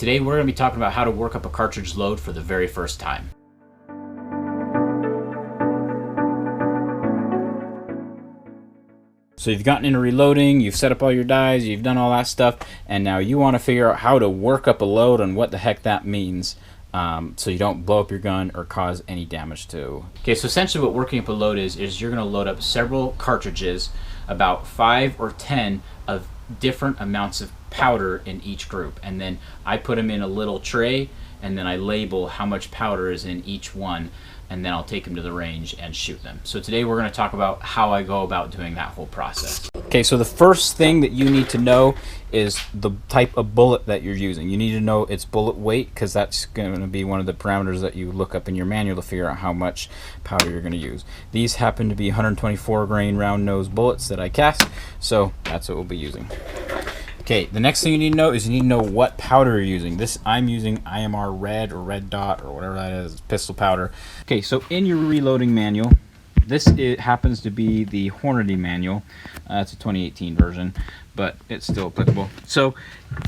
Today we're going to be talking about how to work up a cartridge load for the very first time. So you've gotten into reloading, you've set up all your dies, you've done all that stuff, and now you want to figure out how to work up a load and what the heck that means, so you don't blow up your gun or cause any damage to. Okay, so essentially what working up a load is you're going to load up several cartridges, about 5 or 10 of different amounts of powder in each group, and then I put them in a little tray, and then I label how much powder is in each one, and then I'll take them to the range and shoot them. So today we're going to talk about how I go about doing that whole process. Okay, so the first thing that you need to know is the type of bullet that you're using. You need to know its bullet weight, because that's going to be one of the parameters that you look up in your manual to figure out how much powder you're going to use. These happen to be 124 grain round nose bullets that I cast, so that's what we'll be using. Okay, the next thing you need to know is you need to know what powder you're using. This, I'm using IMR Red or Red Dot or whatever that is, pistol powder. Okay, so in your reloading manual, this happens to be the Hornady manual. It's a 2018 version, but it's still applicable. So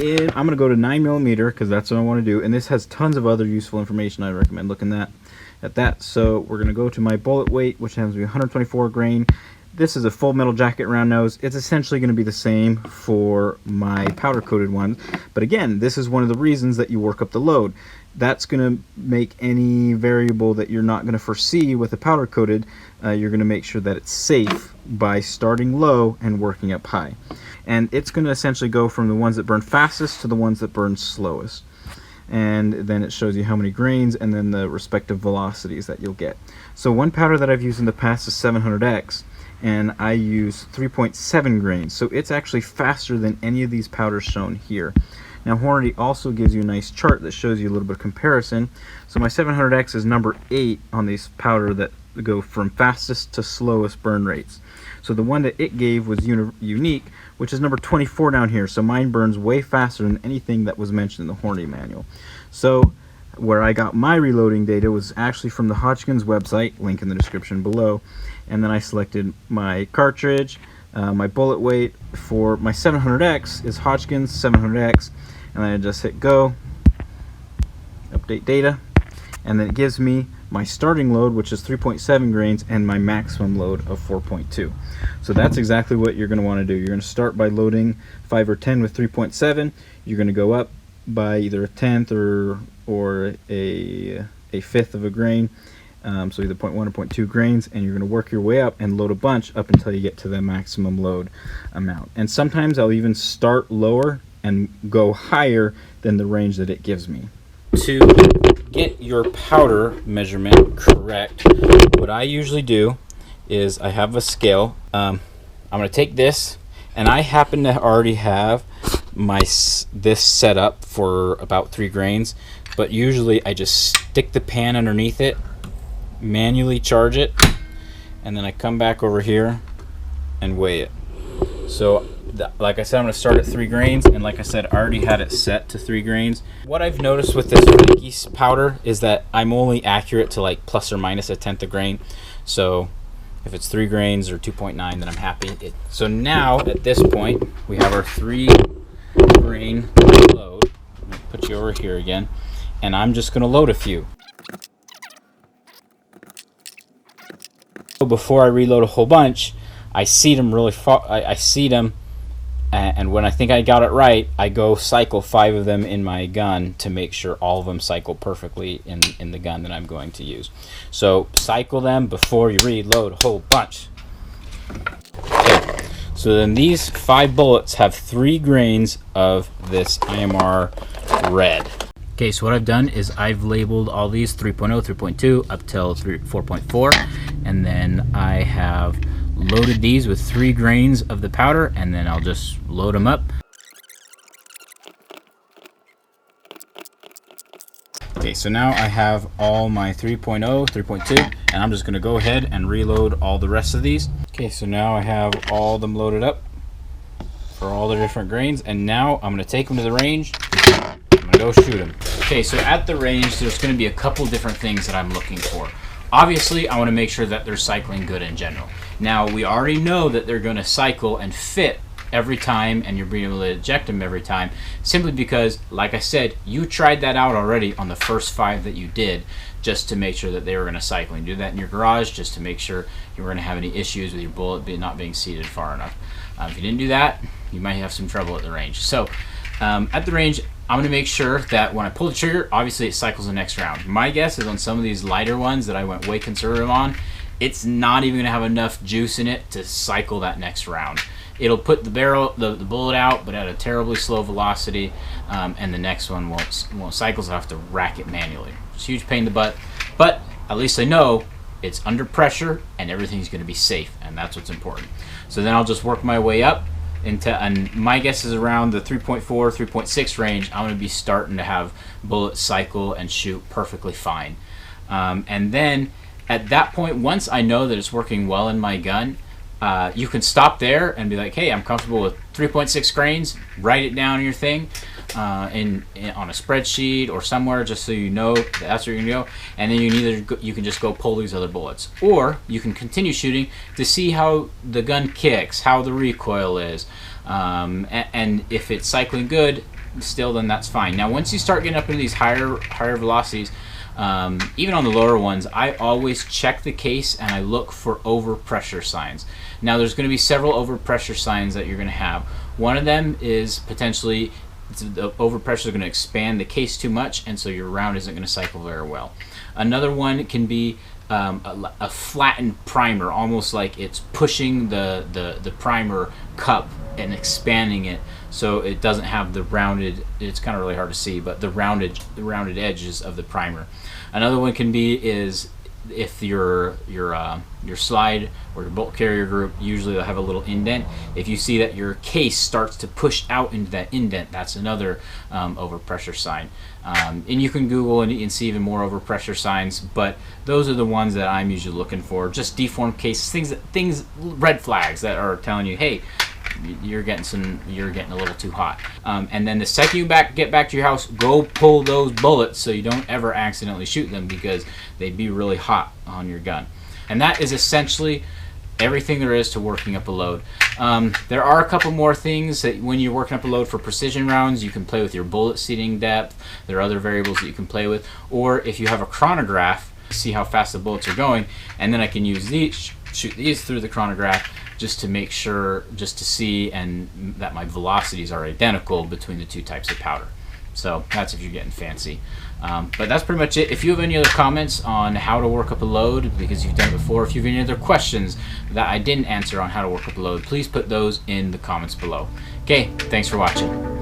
I'm going to go to 9mm because that's what I want to do, and this has tons of other useful information. I recommend looking at that. So we're going to go to my bullet weight, which happens to be 124 grain. This is a full metal jacket round nose. It's essentially going to be the same for my powder coated ones, but again, this is one of the reasons that you work up the load. That's going to make any variable that you're not going to foresee with a powder coated, you're going to make sure that it's safe by starting low and working up high. And it's going to essentially go from the ones that burn fastest to the ones that burn slowest. And then it shows you how many grains and then the respective velocities that you'll get. So one powder that I've used in the past is 700X, and I use 3.7 grains, so it's actually faster than any of these powders shown here. Now Hornady also gives you a nice chart that shows you a little bit of comparison. So my 700X is number 8 on these powder that go from fastest to slowest burn rates. So the one that it gave was unique, which is number 24 down here. So mine burns way faster than anything that was mentioned in the Hornady manual. So where I got my reloading data was actually from the Hodgkins website, link in the description below, and then I selected my cartridge, my bullet weight for my 700X is Hodgkins 700X, and then I just hit go, update data, and then it gives me my starting load, which is 3.7 grains, and my maximum load of 4.2. So that's exactly what you're going to want to do. You're going to start by loading 5 or 10 with 3.7. You're going to go up by either a tenth or a fifth of a grain, so either 0.1 or 0.2 grains, and you're going to work your way up and load a bunch up until you get to the maximum load amount. And sometimes I'll even start lower and go higher than the range that it gives me. To get your powder measurement correct, what I usually do is I have a scale. I'm going to take this, and I happen to already have this set up for about 3 grains, but usually I just stick the pan underneath it, manually charge it, and then I come back over here and weigh it. So like I said, I'm going to start at 3 grains, and like I said, I already had it set to 3 grains. What I've noticed with this flaky powder is that I'm only accurate to like plus or minus a tenth of grain. So if it's 3 grains or 2.9, then I'm happy. So now at this point we have our 3 grain load. I'm going to put you over here again, and I'm just going to load a few. Before I reload a whole bunch, I seed them really far. I seed them, and when I think I got it right, I go cycle 5 of them in my gun to make sure all of them cycle perfectly in the gun that I'm going to use. So cycle them before you reload a whole bunch. Okay. So then these 5 bullets have 3 grains of this IMR Red. Okay, so what I've done is I've labeled all these 3.0, 3.2 up till 4.4, and then I have loaded these with 3 grains of the powder, and then I'll just load them up. Okay, so now I have all my 3.0, 3.2, and I'm just going to go ahead and reload all the rest of these. Okay, so now I have all them loaded up for all the different grains, and now I'm going to take them to the range. I'm going to go shoot them. Okay, so at the range, there's going to be a couple different things that I'm looking for. Obviously, I want to make sure that they're cycling good in general. Now, we already know that they're going to cycle and fit every time and you're being able to eject them every time, simply because, like I said, you tried that out already on the first 5 that you did, just to make sure that they were going to cycle. You do that in your garage just to make sure you were going to have any issues with your bullet not being seated far enough. If you didn't do that, you might have some trouble at the range. So at the range, I'm going to make sure that when I pull the trigger, obviously it cycles the next round. My guess is on some of these lighter ones that I went way conservative on, it's not even going to have enough juice in it to cycle that next round. It'll put the barrel, the bullet out, but at a terribly slow velocity, and the next one won't cycle, so I have to rack it manually. It's a huge pain in the butt, but at least I know it's under pressure and everything's going to be safe, and that's what's important. So then I'll just work my way up into, and my guess is around the 3.4, 3.6 range, I'm going to be starting to have bullets cycle and shoot perfectly fine. And then at that point, once I know that it's working well in my gun, you can stop there and be like, hey, I'm comfortable with 3.6 grains, write it down in your thing, on a spreadsheet or somewhere, just so you know that's where you're going to go. And then you can just go pull these other bullets. Or you can continue shooting to see how the gun kicks, how the recoil is. And if it's cycling good, still, then that's fine. Now, once you start getting up into these higher velocities, even on the lower ones, I always check the case and I look for overpressure signs. Now, there's going to be several overpressure signs that you're going to have. One of them is potentially the overpressure is going to expand the case too much, and so your round isn't going to cycle very well. Another one can be a flattened primer, almost like it's pushing the primer cup and expanding it, so it doesn't have the rounded, it's kind of really hard to see, but the rounded edges of the primer. Another one can be is if your slide or your bolt carrier group, usually they'll have a little indent. If you see that your case starts to push out into that indent, that's another overpressure sign. And you can Google and see even more overpressure signs, but those are the ones that I'm usually looking for. Just deformed cases, red flags that are telling you, hey, you're getting a little too hot. And then the second you get back to your house, go pull those bullets so you don't ever accidentally shoot them, because they'd be really hot on your gun. And that is essentially everything there is to working up a load. There are a couple more things that when you're working up a load for precision rounds, you can play with your bullet seating depth. There are other variables that you can play with, or if you have a chronograph, see how fast the bullets are going, and then I can use these, shoot these through the chronograph, just to make sure, just to see and that my velocities are identical between the two types of powder. So that's if you're getting fancy. But that's pretty much it. If you have any other comments on how to work up a load, because you've done it before, if you have any other questions that I didn't answer on how to work up a load, please put those in the comments below. Okay, thanks for watching.